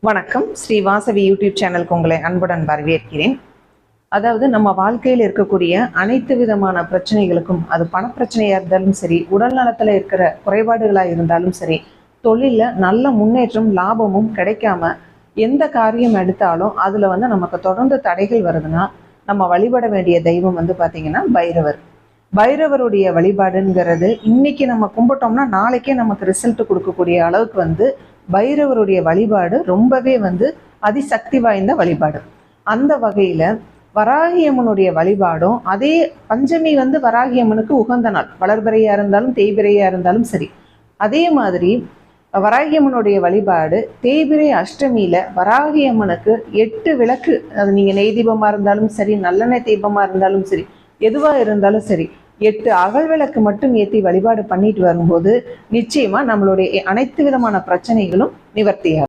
வணக்கம். ஸ்ரீ வாசவி யூடியூப் சேனலுக்கு உங்களை அன்புடன் வரவேற்கிறேன். அதாவது நம்ம வாழ்க்கையில் இருக்கக்கூடிய அனைத்து விதமான பிரச்சனைகளுக்கும், அது பணப்பிரச்சனையாக இருந்தாலும் சரி, உடல் நலத்தில் இருக்கிற குறைபாடுகளாக இருந்தாலும் சரி, தொழிலில் நல்ல முன்னேற்றம் லாபமும் கிடைக்காம எந்த காரியம் எடுத்தாலும் அதில் நமக்கு தொடர்ந்து தடைகள் வருதுன்னா, நம்ம வழிபட வேண்டிய தெய்வம் பார்த்திங்கன்னா பைரவர். பைரவருடைய வழிபாடுங்கிறது இன்னைக்கு நம்ம கும்பிட்டோம்னா நாளைக்கே நமக்கு ரிசல்ட் கொடுக்கக்கூடிய அளவுக்கு பைரவருடைய வழிபாடு ரொம்பவே அதிசக்தி வாய்ந்த வழிபாடு. அந்த வகையில வராகியம்மனுடைய வழிபாடும் அதே பஞ்சமி வராகியம்மனுக்கு உகந்த நாள், வளர்பிறையா இருந்தாலும் தேய்பிறையா இருந்தாலும் சரி. அதே மாதிரி வராகியம்மனுடைய வழிபாடு தேய்பிறை அஷ்டமியில வராகியம்மனுக்கு 8 விளக்கு, அது நீங்க நெய் தீபமா இருந்தாலும் சரி, நல்லெண்ணெய் தீபமா இருந்தாலும் சரி, எதுவா இருந்தாலும் சரி, 8 அகல் விளக்கு மட்டும் ஏற்றி வழிபாடு பண்ணிட்டு வரும்போது நிச்சயமா நம்மளுடைய அனைத்து விதமான பிரச்சனைகளும் நிவர்த்தியாகும்.